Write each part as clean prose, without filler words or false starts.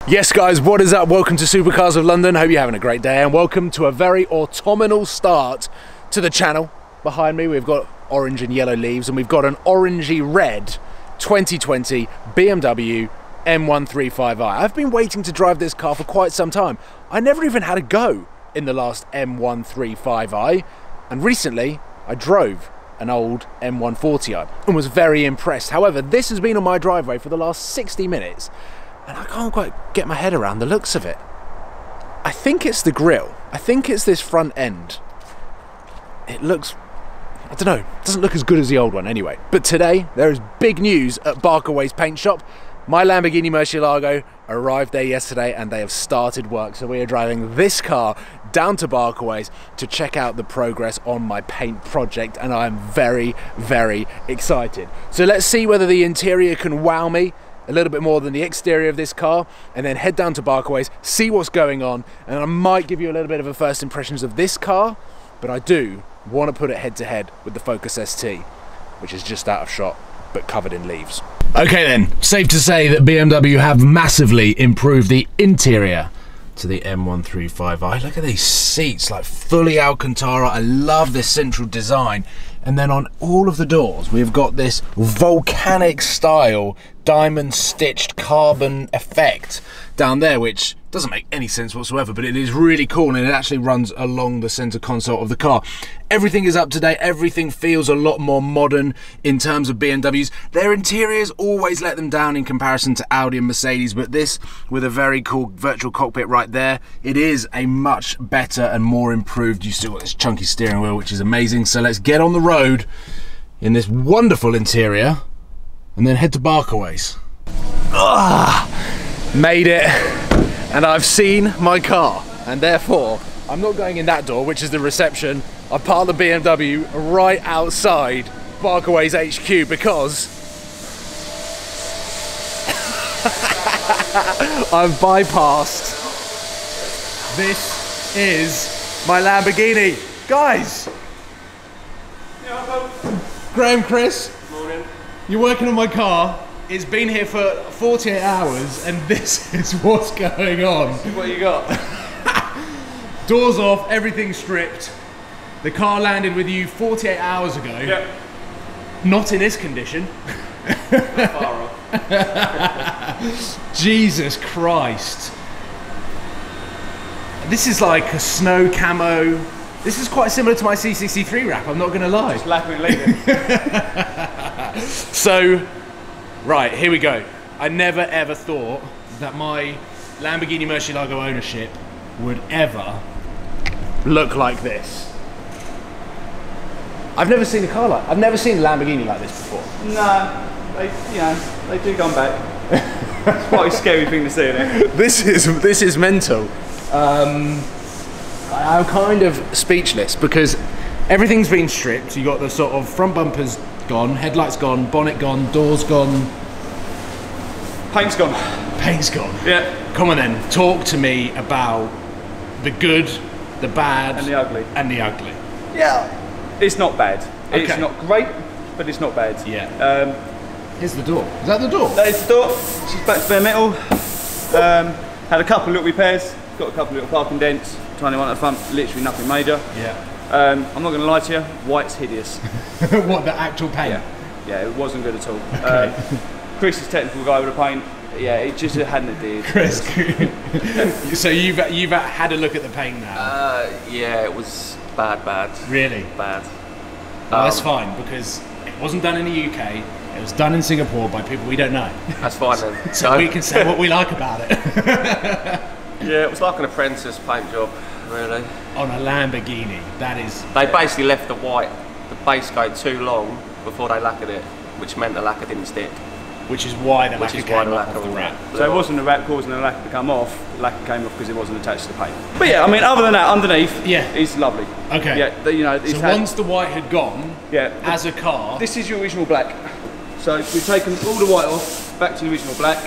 Yes guys, what is up? Welcome to Supercars of London. Hope you're having a great day and welcome to a very autumnal start to the channel. Behind me we've got orange and yellow leaves and we've got an orangey red 2020 BMW M135i. I've been waiting to drive this car for quite some time. I never even had a go in the last M135i, and recently I drove an old M140i and was very impressed. However, this has been on my driveway for the last 60 minutes and I can't quite get my head around the looks of it. I think it's the grille. I think it's this front end. It looks, I don't know, it doesn't look as good as the old one anyway. But today, there is big news at Barkaway's paint shop. My Lamborghini Murcielago arrived there yesterday and they have started work. So we are driving this car down to Barkaway's to check out the progress on my paint project, and I am very, very excited. So let's see whether the interior can wow me a little bit more than the exterior of this car, and then head down to Barkaway's, see what's going on, and I might give you a little bit of a first impressions of this car, but I do want to put it head to head with the Focus ST, which is just out of shot but covered in leaves. Okay then, safe to say that BMW have massively improved the interior to the M135i. Look at these seats, like fully Alcantara. I love this central design. And then on all of the doors, we've got this volcanic style diamond stitched carbon effect down there, which doesn't make any sense whatsoever, but it is really cool and it actually runs along the center console of the car. Everything is up to date, everything feels a lot more modern in terms of BMWs. Their interiors always let them down in comparison to Audi and Mercedes, but this, with a very cool virtual cockpit right there, it is a much better and more improved. You still got this chunky steering wheel, which is amazing. So let's get on the road in this wonderful interior and then head to Barkaway's. Made it. And I've seen my car, and therefore I'm not going in that door, which is the reception. I parked the BMW right outside Barkaway's HQ because I've bypassed. This is my Lamborghini. Guys! Graham, Chris. Morning. You're working on my car. It's been here for 48 hours and this is what's going on. What you got? Doors off, everything stripped. The car landed with you 48 hours ago. Yep. Not in this condition. Not far off. Jesus Christ. This is like a snow camo. This is quite similar to my C63 wrap, I'm not gonna lie. Just lap and leave it. So, right, here we go. I never ever thought that my Lamborghini Murcielago ownership would ever look like this. I've never seen a car like, I've never seen a Lamborghini like this before. No, they do come back. It's quite a scary thing to see, isn't it? This is mental. I'm kind of speechless because everything's been stripped. You got the sort of front bumpers gone, headlights gone, bonnet gone, doors gone. Paint's gone. Paint's gone. Yeah. Come on then, talk to me about the good, the bad, And the ugly. And the ugly. Yeah. It's not bad. Okay. It's not great, but it's not bad. Yeah. Here's the door. Is that the door? That is the door. She's back to bare metal. Had a couple of little repairs. Got a couple of little parking dents. Tiny one at the front. Literally nothing major. Yeah. I'm not going to lie to you. White's hideous. What, the actual paint? Yeah. Yeah, it wasn't good at all. Okay. Chris is technical guy with the paint. Yeah, it just hadn't adhered. Chris, so you've had a look at the paint now? Yeah, it was bad. Really? Bad. Well, that's fine because it wasn't done in the UK. It was done in Singapore by people we don't know. That's fine then. So we can say what we like about it. Yeah, it was like an apprentice paint job, really. On a Lamborghini, that is... They basically left the base coat too long before they lacquered it, which meant the lacquer didn't stick. Which is why the lacquer came off the wrap. So it wasn't the wrap causing the lacquer to come off, the lacquer came off because it wasn't attached to the paint. But yeah, I mean, other than that, underneath, yeah, it's lovely. Okay. Yeah, you know, so once the white had gone, yeah, as a car... This is your original black. So we've taken all the white off, back to the original black,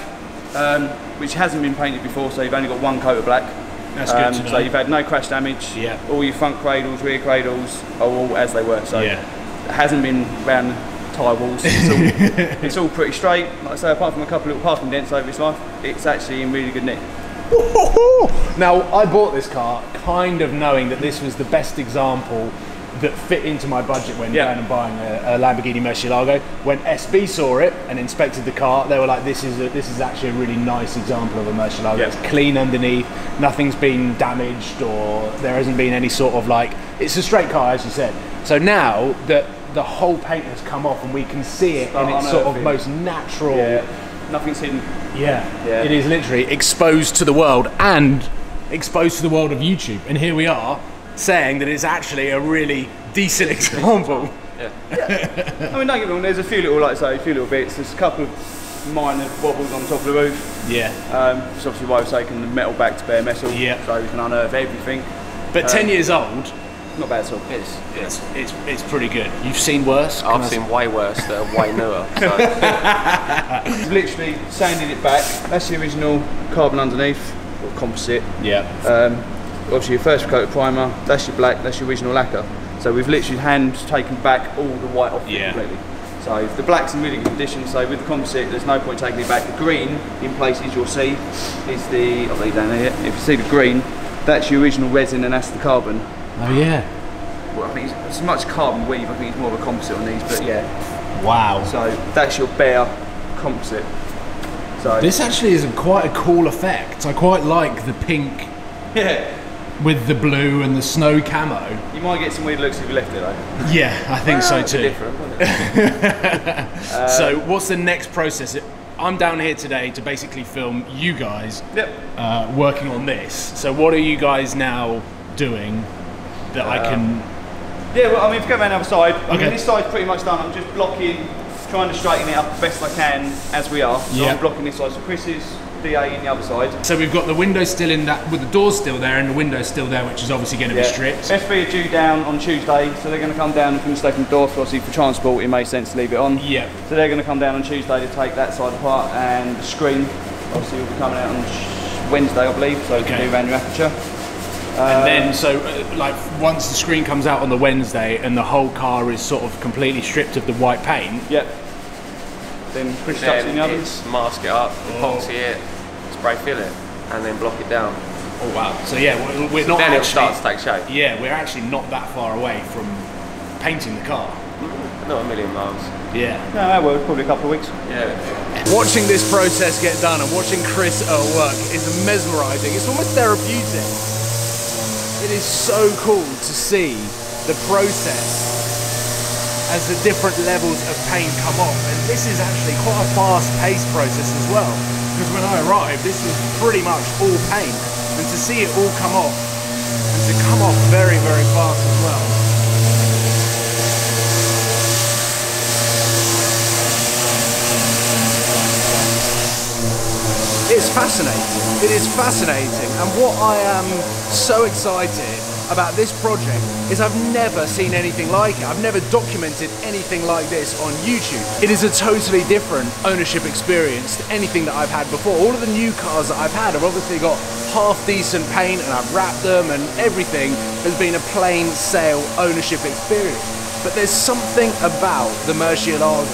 which hasn't been painted before, so you've only got one coat of black. That's good to know. So you've had no crash damage. Yeah. All your front cradles, rear cradles are all as they were. So yeah, it hasn't been round tyre walls. It's all pretty straight. Like I say, apart from a couple of little parking dents over its life, it's actually in really good nick. Now, I bought this car kind of knowing that this was the best example that fit into my budget when going and buying a Lamborghini Murcielago. When SB saw it and inspected the car, they were like, this is actually a really nice example of a Murcielago. It's clean underneath, nothing's been damaged, or there hasn't been any sort of like, it's a straight car, as you said. So now that the whole paint has come off and we can see it in its sort of most natural... Nothing's hidden. It is literally exposed to the world and exposed to the world of YouTube. And here we are, saying that it's actually a really decent example. I mean, don't get me wrong, there's a few little, like I say, a few little bits. There's a couple of minor wobbles on top of the roof. It's obviously why we've taken the metal back to bare metal, so we can unearth everything. But 10 years old, not bad at all. It's pretty good. You've seen worse? I've seen way worse that are way newer. So. We've literally sanded it back. That's the original carbon underneath, or composite. Obviously your first coat of primer, that's your black, that's your original lacquer. So we've literally hand taken back all the white off completely. So if the black's in really good condition, so with the composite, there's no point taking it back. The green, in places you'll see, is the, I'll leave down here, if you see the green, that's your original resin and that's the carbon. Oh yeah. Well, I think it's as much carbon weave, I think it's more of a composite on these, but yeah. Wow. So that's your bare composite. So this actually is quite a cool effect. I quite like the pink with the blue and the snow camo. You might get some weird looks if you left it though. Yeah, I think so too. Different, wouldn't it? So what's the next process? I'm down here today to basically film you guys working on this. So what are you guys now doing that I can... Yeah, well, I mean, if you go around the other side, I mean, this side's pretty much done. I'm just blocking, trying to straighten it up the best I can as we are. So I'm blocking this side. So Chris is DA in the other side. So we've got the window still in that, with the doors still there and the window still there, which is obviously going to be stripped. SB are due down on Tuesday, so they're going to come down and stay from the door. For obviously for transport, it makes sense to leave it on. So they're going to come down on Tuesday to take that side apart, and the screen obviously will be coming out on Wednesday, I believe. So you can do around your aperture. And then, so like once the screen comes out on the Wednesday and the whole car is sort of completely stripped of the white paint. Then Chris chucks it in the oven. Mask it up, epoxy it, spray fill it, and then block it down. Oh wow! So yeah, we're not. Then actually, it'll start to take shape. Yeah, we're actually not that far away from painting the car. Not a million miles. No, that will probably a couple of weeks. Watching this process get done and watching Chris at work is mesmerising. It's almost therapeutic. It is so cool to see the process as the different levels of paint come off. And this is actually quite a fast-paced process as well. Because when I arrived, this was pretty much all paint. And to see it all come off, and to come off very, very fast as well. It's fascinating. It is fascinating. And what I am so excited about this project is I've never seen anything like it. I've never documented anything like this on YouTube. It is a totally different ownership experience to anything that I've had before. All of the new cars that I've had have obviously got half decent paint and I've wrapped them, and everything has been a plain sale ownership experience. But there's something about the Murcielago.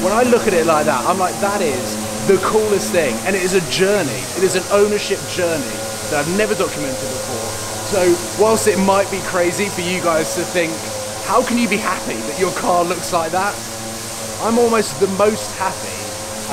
When I look at it like that, I'm like, that is the coolest thing, and it is a journey. It is an ownership journey that I've never documented before. So whilst it might be crazy for you guys to think, how can you be happy that your car looks like that? I'm almost the most happy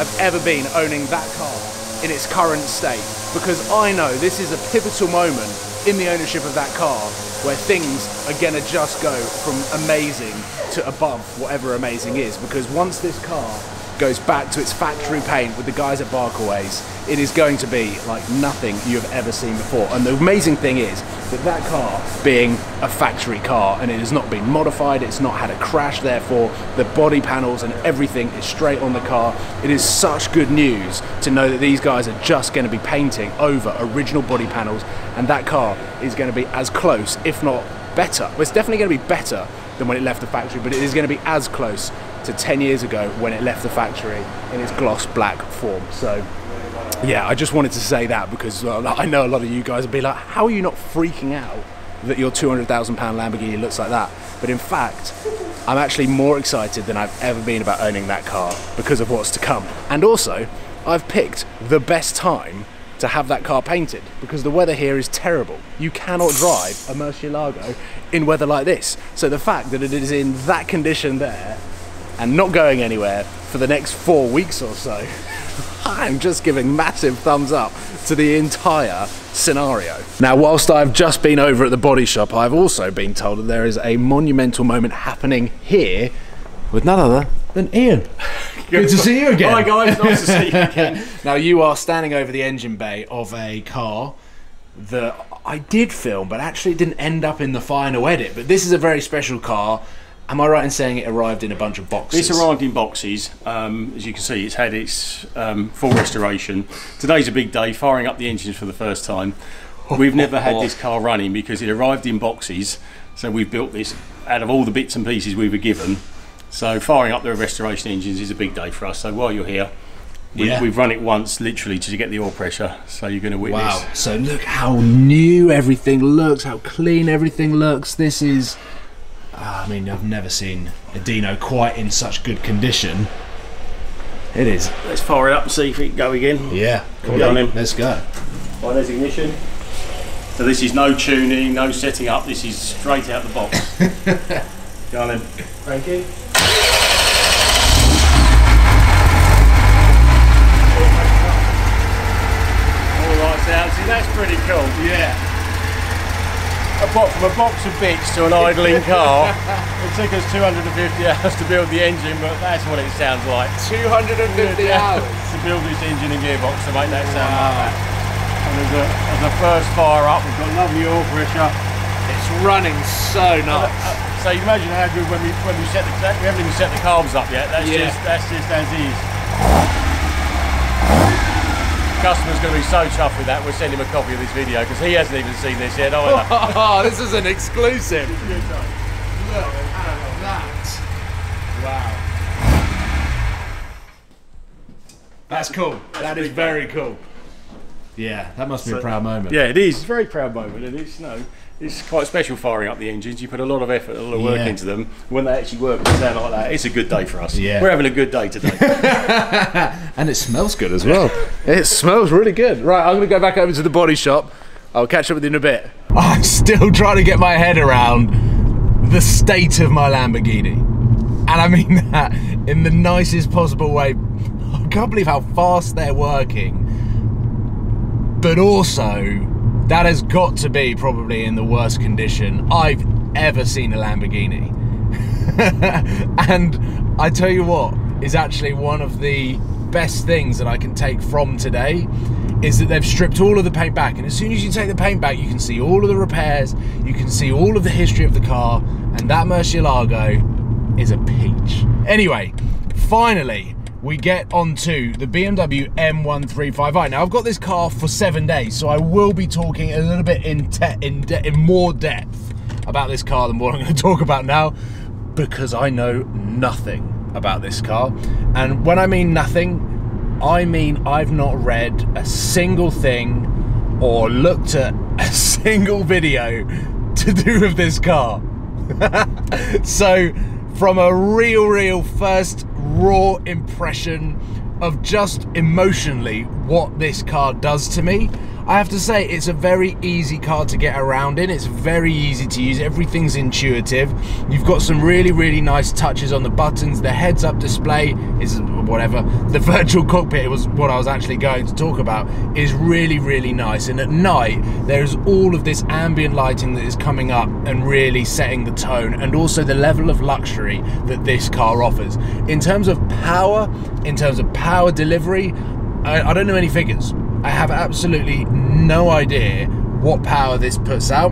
I've ever been owning that car in its current state, because I know this is a pivotal moment in the ownership of that car where things are gonna just go from amazing to above whatever amazing is, because once this car goes back to its factory paint with the guys at Barkaways, it is going to be like nothing you have ever seen before. And the amazing thing is that that car being a factory car, and it has not been modified, it's not had a crash, therefore the body panels and everything is straight on the car. It is such good news to know that these guys are just going to be painting over original body panels, and that car is going to be as close, if not better. Well, it's definitely going to be better than when it left the factory, but it is going to be as close to 10 years ago when it left the factory in its gloss black form. So yeah, I just wanted to say that because I know a lot of you guys will be like, how are you not freaking out that your £200,000 Lamborghini looks like that? But in fact, I'm actually more excited than I've ever been about owning that car because of what's to come. And also, I've picked the best time to have that car painted because the weather here is terrible. You cannot drive a Murcielago in weather like this. So the fact that it is in that condition there and not going anywhere for the next 4 weeks or so, I'm just giving massive thumbs up to the entire scenario. Now, whilst I've just been over at the body shop, I've also been told that there is a monumental moment happening here with none other than Ian. Good to see you again. Hi guys, nice to see you again. Now, you are standing over the engine bay of a car that I did film, but actually didn't end up in the final edit. But this is a very special car. Am I right in saying it arrived in a bunch of boxes? It's arrived in boxes. As you can see, it's had its full restoration. Today's a big day, firing up the engines for the first time. We've never had this car running because it arrived in boxes. So we've built this out of all the bits and pieces we were given. So firing up the restoration engines is a big day for us. So while you're here, we've run it once, literally, to get the oil pressure. So you're going to witness. Wow, so look how new everything looks, how clean everything looks. This is... I mean, I've never seen a Dino quite in such good condition. It is. Let's fire it up and see if it can go again. Yeah, come on. Let's go. Right, there's ignition. So this is no tuning, no setting up. This is straight out the box. Go on then. Thank you. All right, sound. See, that's pretty cool. Yeah. Apart from a box of bits to an idling car, it took us 250 hours to build the engine, but that's what it sounds like. 250 hours? To build this engine and gearbox to make that sound like that. And as a first fire up, we've got lovely oil pressure. It's running so nice. So you imagine how good when we set the, we haven't even set the carbs up yet, that's just as is. Customer's going to be so chuffed with that. We'll send him a copy of this video because he hasn't even seen this yet either. Oh, this is an exclusive. Look at that. Wow. That's cool. That is very cool. Yeah, that must be a proud moment. Yeah, it is. It's a very proud moment, and it's quite special firing up the engines. You put a lot of effort, a lot of work into them. When they actually work and sound like that, it's a good day for us. Yeah. We're having a good day today. And it smells good as well. It smells really good. Right, I'm going to go back over to the body shop. I'll catch up with you in a bit. I'm still trying to get my head around the state of my Lamborghini. And I mean that in the nicest possible way. I can't believe how fast they're working. But also, that has got to be probably in the worst condition I've ever seen a Lamborghini. And I tell you what is actually one of the best things that I can take from today is that they've stripped all of the paint back, and as soon as you take the paint back you can see all of the repairs, you can see all of the history of the car, and that Murcielago is a peach. Anyway, finally we get onto the BMW M1355i. Now, I've got this car for 7 days, so I will be talking a little bit in more depth about this car than what I'm going to talk about now, because I know nothing about this car. And when I mean nothing, I mean I've not read a single thing or looked at a single video to do with this car. So, from a real first raw impression of just emotionally what this car does to me, I have to say it's a very easy car to get around in. It's very easy to use. Everything's intuitive. You've got some really nice touches on the buttons. The heads-up display is whatever. The virtual cockpit was what I was actually going to talk about, is really nice. And at night there's all of this ambient lighting that is coming up and really setting the tone, and also the level of luxury that this car offers. In terms of power delivery, I don't know any figures. I have absolutely no idea what power this puts out.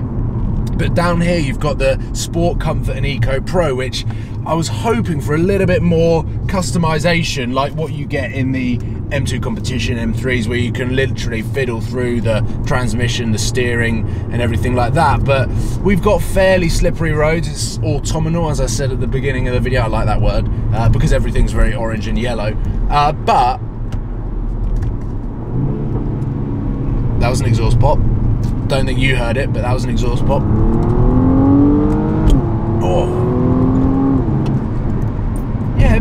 But down here you've got the Sport, Comfort and Eco Pro, which I was hoping for a little bit more customization, like what you get in the M2 competition M3s, where you can literally fiddle through the transmission, the steering and everything like that. But we've got fairly slippery roads. It's autumnal, as I said at the beginning of the video. I like that word because everything's very orange and yellow. But that was an exhaust pop. Don't think you heard it, but that was an exhaust pop. Oh.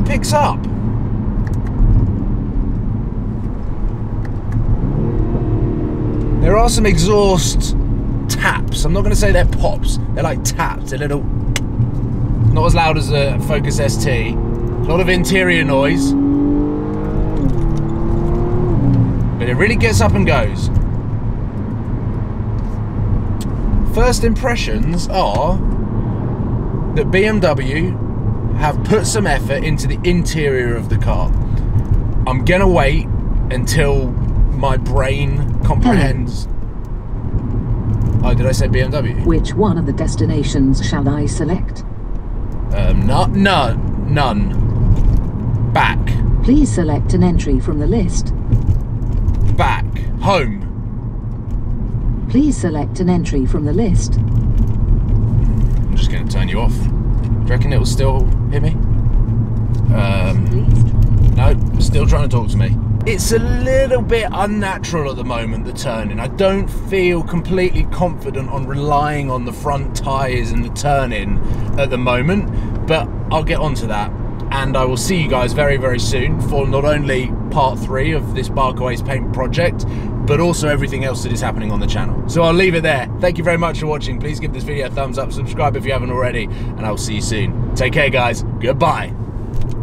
picks up. There are some exhaust taps. I'm not going to say they're pops. They're like taps. They're little, not as loud as a Focus ST. A lot of interior noise. But it really gets up and goes. First impressions are that BMW have put some effort into the interior of the car. I'm gonna wait until my brain comprehends. Oh, did I say BMW? Which one of the destinations shall I select? None. Back. Please select an entry from the list. Back. Home. Please select an entry from the list. I'm just gonna turn you off. Do you reckon it will still hear me? No, still trying to talk to me. It's a little bit unnatural at the moment, the turning. I don't feel completely confident on relying on the front tyres and the turning at the moment, but I'll get onto that. And I will see you guys very, very soon for not only part 3 of this Barkaways paint project, but also everything else that is happening on the channel. So I'll leave it there. Thank you very much for watching. Please give this video a thumbs up, subscribe if you haven't already, and I will see you soon. Take care, guys. Goodbye.